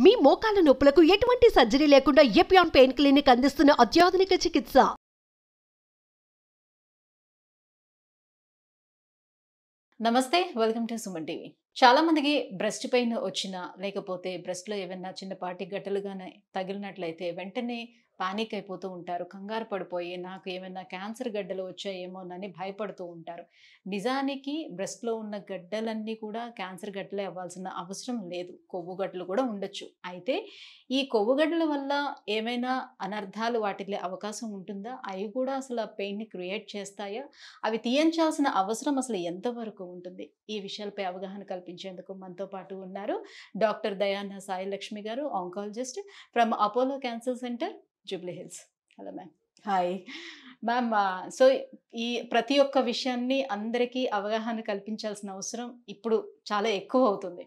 మీ మోకాల నొప్పులకు ఎటువంటి సర్జరీ లేకుండా ఎపియాన్ పెయిన్ క్లినిక్ అందిస్తున్న అత్యాధునిక చికిత్స. నమస్తే, వెల్కమ్ టు సుమన్ టీవీ. చాలా మందికి బ్రెస్ట్ పెయిన్ వచ్చినా లేకపోతే బ్రెస్ట్లో ఏమైనా చిన్నపాటి గడ్డలుగానే తగిలినట్లయితే వెంటనే పానిక్ అయిపోతూ ఉంటారు. కంగారు పడిపోయి నాకు ఏమైనా క్యాన్సర్ గడ్డలు వచ్చాయేమోనని భయపడుతూ ఉంటారు. నిజానికి బ్రెస్ట్లో ఉన్న గడ్డలన్నీ కూడా క్యాన్సర్ గడ్డలే అవ్వాల్సిన అవసరం లేదు. కొవ్వు గడ్డలు కూడా ఉండొచ్చు. అయితే ఈ కొవ్వు గడ్డల వల్ల ఏమైనా అనర్థాలు వాటిల్లే అవకాశం ఉంటుందా? అవి కూడా అసలు ఆ పెయిన్ని క్రియేట్ చేస్తాయా? అవి తీయించాల్సిన అవసరం అసలు ఎంతవరకు ఉంటుంది? ఈ విషయాలపై అవగాహన కల్పించేందుకు మనతో పాటు ఉన్నారు డాక్టర్ దయాన సాయి లక్ష్మి గారు, oncologist from Apollo cancer centre, Jubilee hills. Hello ma'am. Hi ma'am, so ఈ ప్రతి ఒక్క విషయాన్ని అందరికీ అవగాహన కల్పించాల్సిన అవసరం ఇప్పుడు చాలా ఎక్కువ అవుతుంది.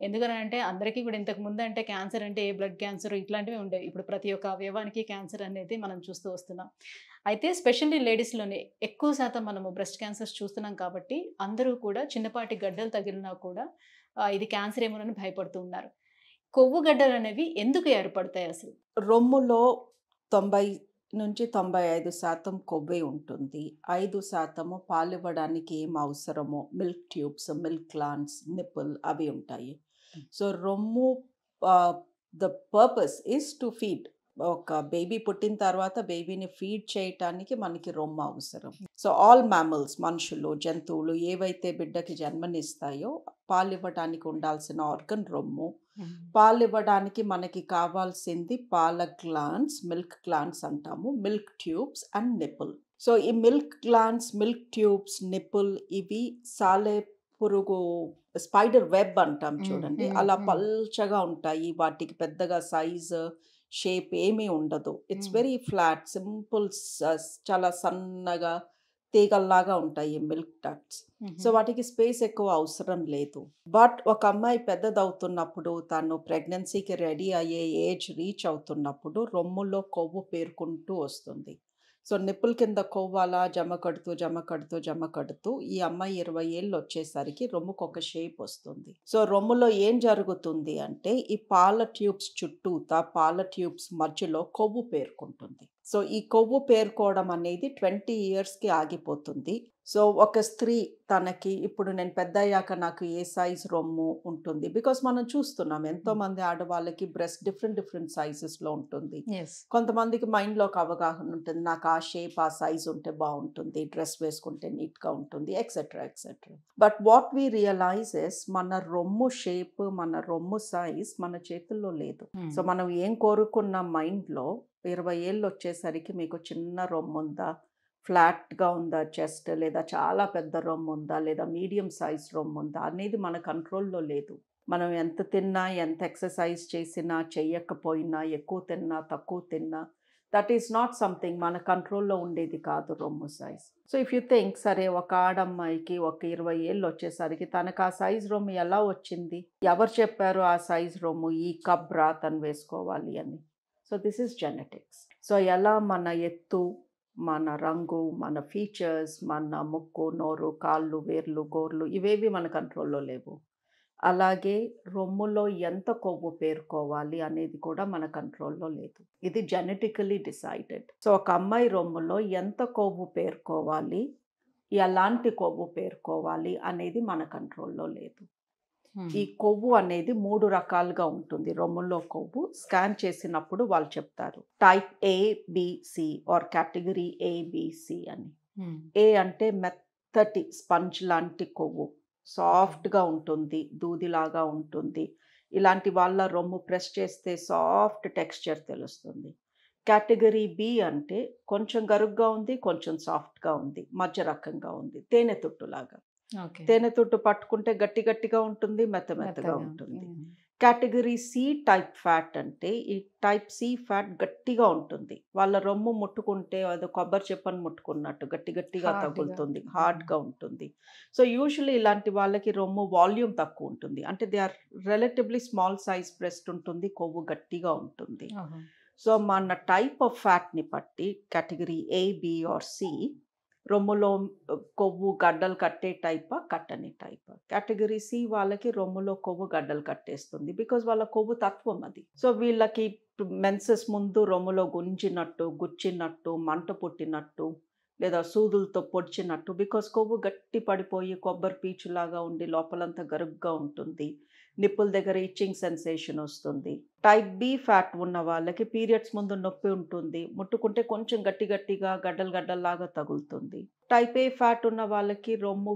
ఎందుకనంటే అందరికీ కూడా ఇంతకు ముందు అంటే క్యాన్సర్ అంటే బ్లడ్ క్యాన్సర్ ఇట్లాంటివి ఉండేవి. ఇప్పుడు ప్రతి ఒక్క అవయవానికి క్యాన్సర్ అనేది మనం చూస్తూ వస్తున్నాం. అయితే స్పెషల్లీ లేడీస్లోనే ఎక్కువ శాతం మనము బ్రెస్ట్ క్యాన్సర్స్ చూస్తున్నాం కాబట్టి అందరూ కూడా చిన్నపాటి గడ్డలు తగిలినా కూడా ఇది క్యాన్సర్ ఏమోనని భయపడుతూ ఉన్నారు. కొవ్వు గడ్డలు అనేవి ఎందుకు ఏర్పడతాయి అసలు? రొమ్ములో 90-95% కొవ్వే ఉంటుంది. 5% పాలివ్వడానికి ఏం అవసరమో milk tubes, milk glands, nipple అవి ఉంటాయి. సో రొమ్ము the purpose is to feed. ఒక బేబీ పుట్టిన తర్వాత బేబీని ఫీడ్ చేయటానికి మనకి రొమ్ము అవసరం. సో ఆల్ మ్యామల్స్, మనుషులు, జంతువులు ఏవైతే బిడ్డకి జన్మనిస్తాయో పాలివ్వడానికి ఉండాల్సిన ఆర్గన్ రొమ్ము. పాలివ్వడానికి మనకి కావాల్సింది పాల గ్లాండ్స్, మిల్క్ గ్లాండ్స్ అంటాము, milk tubes and nipple. So ఈ milk glands, milk tubes, nipple ఇవి సాలె పురుగు, స్పైడర్ వెబ్ అంటాం చూడండి, అలా పల్చగా ఉంటాయి. వాటికి పెద్దగా సైజు, షేప్ ఏమీ ఉండదు. ఇట్స్ వెరీ ఫ్లాట్, సింపుల్, చాలా సన్నగా తీగల్లాగా ఉంటాయి మిల్క్ డక్ట్స్. సో వాటికి స్పేస్ ఎక్కువ అవసరం లేదు. బట్ ఒక అమ్మాయి పెద్దదవుతున్నప్పుడు, తను ప్రెగ్నెన్సీకి రెడీ అయ్యే ఏజ్ రీచ్ అవుతున్నప్పుడు రొమ్ములో కొవ్వు పేరుకుంటూ వస్తుంది. సో నిప్పుల కింద కొవ్వు అలా జమ కడుతూ ఈ అమ్మాయి 20 ఏళ్ళు వచ్చేసరికి రొమ్ముకు ఒక షేప్ వస్తుంది. సో రొమ్ములో ఏం జరుగుతుంది అంటే ఈ పాల ట్యూబ్స్ చుట్టూతా, పాల ట్యూబ్స్ మధ్యలో కొవ్వు పేరుకుంటుంది. సో ఈ కొవ్వు పేరుకోవడం అనేది 20 ఇయర్స్కి ఆగిపోతుంది. సో ఒక స్త్రీ తనకి ఇప్పుడు నేను పెద్ద అయ్యాక నాకు ఏ సైజ్ రొమ్ము ఉంటుంది, బికాస్ మనం చూస్తున్నాం ఎంతోమంది ఆడవాళ్ళకి బ్రెస్ట్ డిఫరెంట్ సైజెస్లో ఉంటుంది. కొంతమందికి మైండ్లో ఒక అవగాహన ఉంటుంది, నాకు ఆ షేప్, ఆ సైజ్ ఉంటే బాగుంటుంది, డ్రెస్ వేసుకుంటే నీట్గా ఉంటుంది, etcetera. But what we realise is మన రొమ్ము షేప్, మన రొమ్ము సైజ్ మన చేతుల్లో లేదు. సో మనం ఏం కోరుకున్న మైండ్లో 20 ఏళ్ళు వచ్చేసరికి మీకు చిన్న రొమ్ము ఉందా, ఫ్లాట్గా ఉందా చెస్ట్, లేదా చాలా పెద్ద రొమ్ము ఉందా, లేదా మీడియం సైజ్ రొమ్ము ఉందా అనేది మన కంట్రోల్లో లేదు. మనం ఎంత తిన్నా, ఎంత ఎక్సర్సైజ్ చేసినా, చెయ్యకపోయినా, ఎక్కువ తిన్నా, తక్కువ తిన్నా, దట్ ఈస్ నాట్ సంథింగ్ మన కంట్రోల్లో ఉండేది కాదు రొమ్ము size. So if you think, సరే ఒక ఆడమ్మాయికి ఒక 20 ఏళ్ళు వచ్చేసరికి తనకు ఆ సైజ్ రొమ్ము ఎలా వచ్చింది, ఎవరు చెప్పారు ఆ సైజ్ రొమ్ము ఈ కప్ తను వేసుకోవాలి అని? So this is genetics. So ఎలా మన ఎత్తు, మన రంగు, మన ఫీచర్స్, మన ముక్కు, నోరు, కాళ్ళు, వేర్లు, గోర్లు ఇవేవి మన కంట్రోల్లో లేవు. అలాగే రొమ్ములో ఎంత కొవ్వు పేరుకోవాలి అనేది కూడా మన కంట్రోల్లో లేదు. ఇది జెనెటికలీ డిసైడెడ్. సో ఒక అమ్మాయి రొమ్ములో ఎంత కొవ్వు పేరుకోవాలి, ఎలాంటి కొవ్వు పేరుకోవాలి అనేది మన కంట్రోల్లో లేదు. ఈ కొవ్వు అనేది 3 రకాలుగా ఉంటుంది. రొమ్ములో కొవ్వు స్కాన్ చేసినప్పుడు వాళ్ళు చెప్తారు type ABC or category ABC అని. ఏ అంటే మెత్తటి స్పంజ్ లాంటి కొవ్వు, సాఫ్ట్గా ఉంటుంది, దూదిలాగా ఉంటుంది. ఇలాంటి వాళ్ళ రొమ్ము ప్రెస్ చేస్తే సాఫ్ట్ టెక్స్చర్ తెలుస్తుంది. కేటగిరీ B అంటే కొంచెం గరుగ్గా ఉంది, కొంచెం సాఫ్ట్గా ఉంది, మధ్య రకంగా ఉంది, తేనె తుట్టులాగా. తేనె తుట్టు పట్టుకుంటే గట్టిగా ఉంటుంది, మెత్తగా ఉంటుంది. కేటగిరీ C టైప్ ఫ్యాట్ అంటే ఈ టైప్ C ఫ్యాట్ గట్టిగా ఉంటుంది. వాళ్ళ రొమ్ము ముట్టుకుంటే అది కొబ్బరి చెప్పని ముట్టుకున్నట్టు గట్టిగా తగులుతుంది, హార్డ్గా ఉంటుంది. సో యూజువల్లీ ఇలాంటి వాళ్ళకి రొమ్ము వాల్యూమ్ తక్కువ ఉంటుంది, అంటే they are relatively small size breast ఉంటుంది, కొవ్వు గట్టిగా ఉంటుంది. సో మన టైప్ ఆఫ్ ఫ్యాట్ని బట్టి category A, B or C రొమ్ములో కొవ్వు గడ్డలు కట్టే టైపా, కట్టని టైపా. కేటగిరీ సి వాళ్ళకి రొమ్ములో కొవ్వు గడ్డలు కట్టేస్తుంది. బికాజ్ వాళ్ళ కొవ్వు తత్వం అది. సో వీళ్ళకి మెన్సెస్ ముందు రొమ్ములో గుచ్చినట్టు, మంట పుట్టినట్టు, లేదా సూదులతో పొడిచినట్టు, బికాజ్ కొవ్వు గట్టి పడిపోయి కొబ్బరి పీచులాగా ఉండి లోపలంతా గరుగ్గా ఉంటుంది. నిప్పుల దగ్గర ఇచ్చింగ్ సెన్సేషన్ వస్తుంది. టైప్ బి ఫ్యాట్ ఉన్న వాళ్ళకి పీరియడ్స్ ముందు నొప్పి ఉంటుంది. ముట్టుకుంటే కొంచెం గట్టిగా గడ్డల్లాగా తగులుతుంది. టైప్ ఏ ఫ్యాట్ ఉన్న వాళ్ళకి రొమ్ము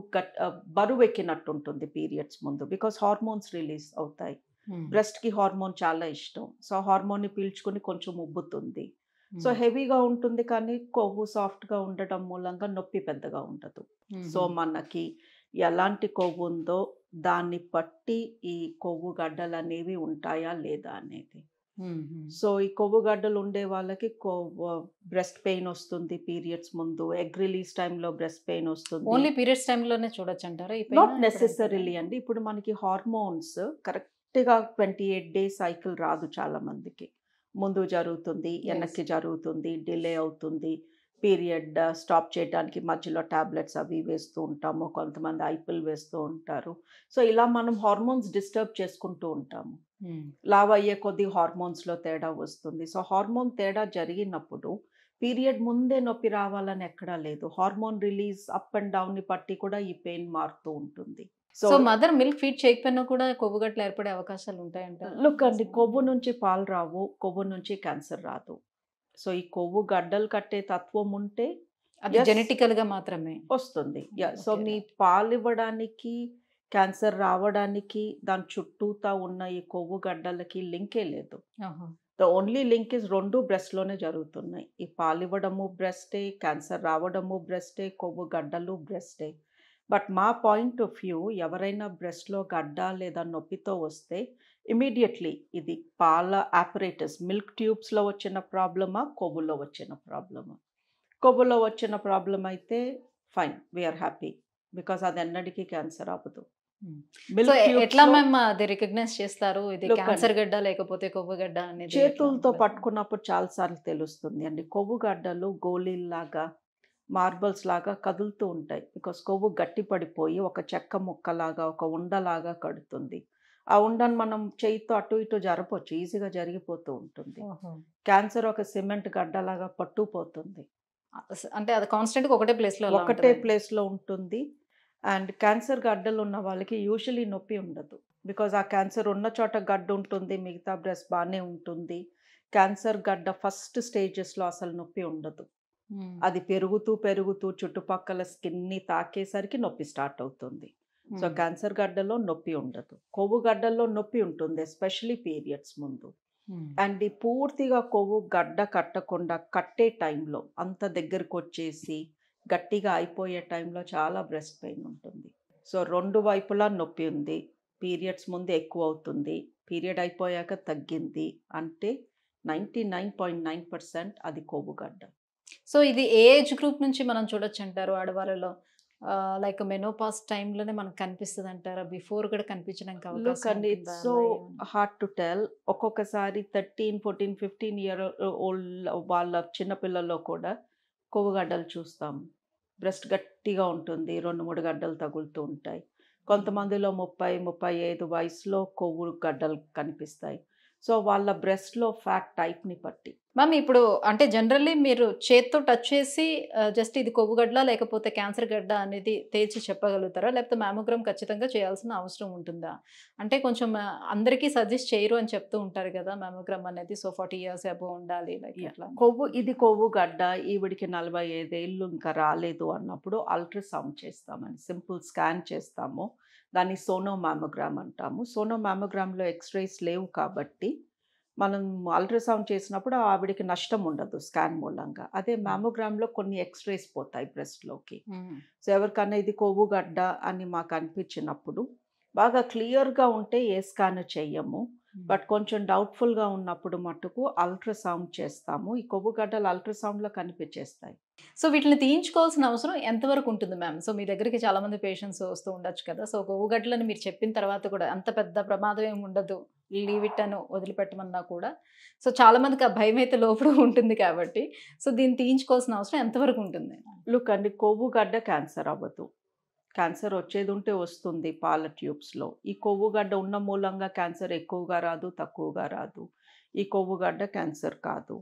బరువు ఎక్కినట్టు ఉంటుంది పీరియడ్స్ ముందు. బికాస్ హార్మోన్స్ రిలీజ్ అవుతాయి. బ్రెస్ట్కి హార్మోన్ చాలా ఇష్టం. సో హార్మోన్ని పీల్చుకుని కొంచెం ఉబ్బుతుంది. సో హెవీగా ఉంటుంది, కానీ కొవ్వు సాఫ్ట్గా ఉండటం మూలంగా నొప్పి పెద్దగా ఉండదు. సో మనకి ఎలాంటి కొవ్వు ఉందో దాన్ని బట్టి ఈ కొవ్వు గడ్డలు అనేవి ఉంటాయా లేదా అనేది. సో ఈ కొవ్వు గడ్డలు ఉండే వాళ్ళకి బ్రెస్ట్ పెయిన్ వస్తుంది పీరియడ్స్ ముందు. ఎగ్ రిలీజ్ టైంలో బ్రెస్ట్ పెయిన్ వస్తుంది. ఓన్లీ పీరియడ్స్ టైంలోనే చూడొచ్చు అంటారా? నాట్ నెసెసరీలీ అండి. ఇప్పుడు మనకి హార్మోన్స్ కరెక్ట్గా 28 days సైకిల్ రాదు. చాలా మందికి ముందు జరుగుతుంది, వెనక్కి జరుగుతుంది, డిలే అవుతుంది. పీరియడ్ స్టాప్ చేయడానికి మధ్యలో టాబ్లెట్స్ అవి వేస్తూ ఉంటాము. కొంతమంది ఐపిల్ వేస్తూ ఉంటారు. సో ఇలా మనం హార్మోన్స్ డిస్టర్బ్ చేసుకుంటూ ఉంటాము. లావ్ అయ్యే కొద్ది హార్మోన్స్లో తేడా వస్తుంది. సో హార్మోన్ తేడా జరిగినప్పుడు పీరియడ్ ముందే నొప్పి రావాలని ఎక్కడా లేదు. హార్మోన్ రిలీజ్ అప్ అండ్ డౌన్ని బట్టి కూడా ఈ పెయిన్ మారుతూ ఉంటుంది. సో మదర్ మిల్క్ ఫీడ్ చేయకపోయినా కూడా కొవ్వు గడ్డలు ఏర్పడే అవకాశాలు ఉంటాయంట. లుక్ అండి, కొవ్వు నుంచి పాలు రావు, కొవ్వు నుంచి క్యాన్సర్ రాదు. సో ఈ కొవ్వు గడ్డలు కట్టే తత్వం ఉంటే అది జెనెటికల్ గా మాత్రమే వస్తుంది. సో మీ పాలు ఇవ్వడానికి, క్యాన్సర్ రావడానికి దాని చుట్టూతా ఉన్న ఈ కొవ్వు గడ్డలకి లింకే లేదు. ద ఓన్లీ లింక్ ఇస్ రెండు బ్రెస్ట్లోనే జరుగుతున్నాయి. ఈ పాలు ఇవ్వడము బ్రెస్టే, క్యాన్సర్ రావడము బ్రెస్టే, కొవ్వు గడ్డలు బ్రెస్టే. బట్ మా పాయింట్ ఆఫ్ వ్యూ, ఎవరైనా బ్రెస్ట్లో గడ్డ లేదా నొప్పితో వస్తే ఇమీడియట్లీ ఇది పాల ఆపరేటస్, మిల్క్ ట్యూబ్స్లో వచ్చిన ప్రాబ్లమా, కొవ్వులో వచ్చిన ప్రాబ్లమా? కొవ్వులో వచ్చిన ప్రాబ్లం అయితే ఫైన్, వీఆర్ హ్యాపీ, బికాస్ అది ఎన్నటికీ క్యాన్సర్ అవ్వదు. ఎట్లా మేము అది రికగ్నైజ్ చేస్తారు ఇది క్యాన్సర్ గడ్డ లేకపోతే కొవ్వు గడ్డ అనేది? చేతులతో పట్టుకున్నప్పుడు చాలాసార్లు తెలుస్తుంది అండి. కొవ్వు గడ్డలు గోళీల్లాగా, మార్బల్స్ లాగా కదులుతూ ఉంటాయి. బికాస్ కొవ్వు గట్టి పడిపోయి ఒక చెక్క ముక్కలాగా, ఒక ఉండలాగా కడుతుంది. ఆ ఉండను మనం చేయితో అటు ఇటు జరపొచ్చు, ఈజీగా జరిగిపోతూ ఉంటుంది. క్యాన్సర్ ఒక సిమెంట్ గడ్డలాగా పట్టుపోతుంది. అంటే అది కాన్స్టెంట్గా ఒకటే ప్లేస్లో ఉంటుంది. అండ్ క్యాన్సర్ గడ్డలు ఉన్న వాళ్ళకి యూజువలీ నొప్పి ఉండదు. బికాజ్ ఆ క్యాన్సర్ ఉన్న చోట గడ్డ ఉంటుంది, మిగతా బ్రెస్ట్ బాగానే ఉంటుంది. క్యాన్సర్ గడ్డ ఫస్ట్ స్టేజెస్లో అసలు నొప్పి ఉండదు. అది పెరుగుతూ చుట్టుపక్కల స్కిన్ని తాకేసరికి నొప్పి స్టార్ట్ అవుతుంది. సో క్యాన్సర్ గడ్డలో నొప్పి ఉండదు. కొవ్వు గడ్డల్లో నొప్పి ఉంటుంది, ఎస్పెషలీ పీరియడ్స్ ముందు. అండ్ ఈ పూర్తిగా కొవ్వు గడ్డ కట్టకుండా కట్టే టైంలో, అంత దగ్గరకు వచ్చేసి గట్టిగా అయిపోయే టైంలో చాలా బ్రెస్ట్ పెయిన్ ఉంటుంది. సో రెండు వైపులా నొప్పి ఉంది. పీరియడ్స్ ముందు ఎక్కువ అవుతుంది, పీరియడ్ అయిపోయాక తగ్గింది అంటే 99.9% అది కొవ్వు గడ్డ. సో ఇది ఏ ఏజ్ గ్రూప్ నుంచి మనం చూడొచ్చు అంటారు ఆడవాళ్ళలో? లైక్ మెనోపాస్ టైంలోనే మనకు కనిపిస్తుంది అంటారా? బిఫోర్ కూడా కనిపించడానికి అవకాశం? It's so hard to tell. ఒక్కొక్కసారి 13, 14, 15 year old వాళ్ళ చిన్నపిల్లల్లో కూడా కొవ్వు గడ్డలు చూస్తాం. బ్రెస్ట్ గట్టిగా ఉంటుంది, 2-3 గడ్డలు తగులుతూ ఉంటాయి. కొంతమందిలో 30, 35 వయసులో కొవ్వు గడ్డలు కనిపిస్తాయి. సో వాళ్ళ బ్రెస్ట్లో ఫ్యాట్ టైప్ని బట్టి. మ్యామ్ ఇప్పుడు అంటే జనరల్లీ మీరు చేత్తో టచ్ చేసి జస్ట్ ఇది కొవ్వు గడ్డ లేకపోతే క్యాన్సర్ గడ్డ అనేది తేల్చి చెప్పగలుగుతారా? లేకపోతే మ్యామోగ్రామ్ ఖచ్చితంగా చేయాల్సిన అవసరం ఉంటుందా? అంటే కొంచెం అందరికీ సజెస్ట్ చేయరు అని చెప్తూ ఉంటారు కదా మ్యామోగ్రామ్ అనేది. సో 40 years అబోవ్ ఉండాలి లైక్ అట్లా. ఇది కొవ్వు గడ్డ, ఈవిడికి 45 ఏళ్ళు ఇంకా రాలేదు అన్నప్పుడు అల్ట్రాసౌండ్ చేస్తామని, సింపుల్ స్కాన్ చేస్తాము. దాన్ని సోనో మ్యామోగ్రామ్ అంటాము. సోనో మ్యామోగ్రామ్లో ఎక్స్రేస్ లేవు కాబట్టి మనం అల్ట్రాసౌండ్ చేసినప్పుడు ఆవిడికి నష్టం ఉండదు స్కాన్ మూలంగా. అదే మ్యామోగ్రామ్లో కొన్ని ఎక్స్రేస్ పోతాయి బ్రెస్ట్లోకి. సో ఎవరికన్నా ఇది కొవ్వు గడ్డ అని మాకు అనిపించినప్పుడు బాగా క్లియర్గా ఉంటే ఏ స్కాన్ చెయ్యము. బట్ కొంచెం డౌట్ఫుల్గా ఉన్నప్పుడు మటుకు అల్ట్రాసౌండ్ చేస్తాము. ఈ కొవ్వు గడ్డలు అల్ట్రాసౌండ్లో కనిపించేస్తాయి. సో వీటిని తీయించుకోవాల్సిన అవసరం ఎంతవరకు ఉంటుంది మ్యామ్? సో మీ దగ్గరికి చాలా మంది పేషెంట్స్ వస్తూ ఉండొచ్చు కదా. సో కొవ్వు గడ్డలని మీరు చెప్పిన తర్వాత కూడా అంత పెద్ద ప్రమాదం ఏమి ఉండదు, లీవ్ ఇట్ అని వదిలిపెట్టమన్నా కూడా సో చాలా మందికి ఆ భయం అయితే లోపల ఉంటుంది కాబట్టి సో దీన్ని తీయించుకోవాల్సిన అవసరం ఎంతవరకు ఉంటుంది? లుక్ అండి, కొవ్వు గడ్డ క్యాన్సర్ అవ్వదు. క్యాన్సర్ వచ్చేది ఉంటే వస్తుంది పాల ట్యూబ్స్లో. ఈ కొవ్వు గడ్డ ఉన్న మూలంగా క్యాన్సర్ ఎక్కువగా రాదు, తక్కువగా రాదు. ఈ కొవ్వు గడ్డ క్యాన్సర్ కాదు.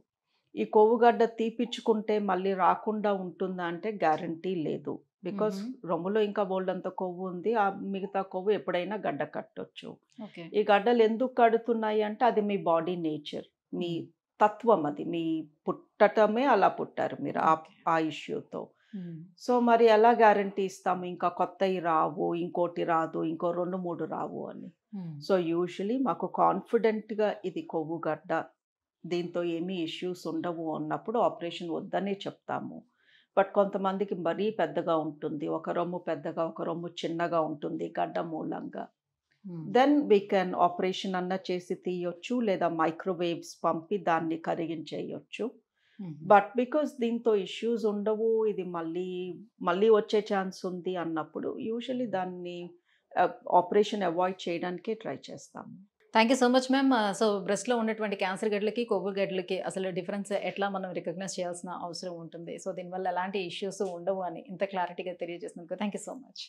ఈ కొవ్వు గడ్డ తీపిచ్చుకుంటే మళ్ళీ రాకుండా ఉంటుందా అంటే గ్యారంటీ లేదు. బికాస్ రొమ్ములో ఇంకా బోల్డంత కొవ్వు ఉంది. ఆ మిగతా కొవ్వు ఎప్పుడైనా గడ్డ కట్టొచ్చు. ఓకే. ఈ గడ్డలు ఎందుకు కడుతున్నాయి అంటే అది మీ బాడీ నేచర్, మీ తత్వం, అది మీ పుట్టటమే అలా పుట్టారు మీరు ఆ ఇష్యూతో. సో మరి ఎలా గ్యారంటీ ఇస్తాము ఇంకా కొత్తవి రావు, ఇంకోటి రాదు, ఇంకో 2-3 రావు అని. సో యూజువలీ మాకు కాన్ఫిడెంట్గా ఇది కొవ్వు గడ్డ, దీంతో ఏమీ ఇష్యూస్ ఉండవు అన్నప్పుడు ఆపరేషన్ వద్దనే చెప్తాము. బట్ కొంతమందికి మరీ పెద్దగా ఉంటుంది, ఒక రొమ్ము పెద్దగా ఒక రొమ్ము చిన్నగా ఉంటుంది గడ్డ మూలంగా, దెన్ వీ కెన్ ఆపరేషన్ అన్న చేసి తీయొచ్చు, లేదా మైక్రోవేవ్స్ పంపి దాన్ని కరిగించేయొచ్చు. బట్ బికాస్ దీంతో ఇష్యూస్ ఉండవు, ఇది మళ్ళీ వచ్చే ఛాన్స్ ఉంది అన్నప్పుడు యూజువలీ దాన్ని ఆపరేషన్ అవాయిడ్ చేయడానికే ట్రై చేస్తాము. Thank you so much ma'am. So బ్రెస్ట్లో ఉన్నటువంటి క్యాన్సర్ గడ్డలకి కొవ్వు గడ్డలకి అసలు డిఫరెన్స్ ఎట్లా మనం రికగ్నైజ్ చేయాల్సిన అవసరం ఉంటుంది, సో దీనివల్ల ఎలాంటి ఇష్యూస్ ఉండవు అని ఇంత క్లారిటీగా తెలియజేసినందుకు థ్యాంక్ యూ సో మచ్.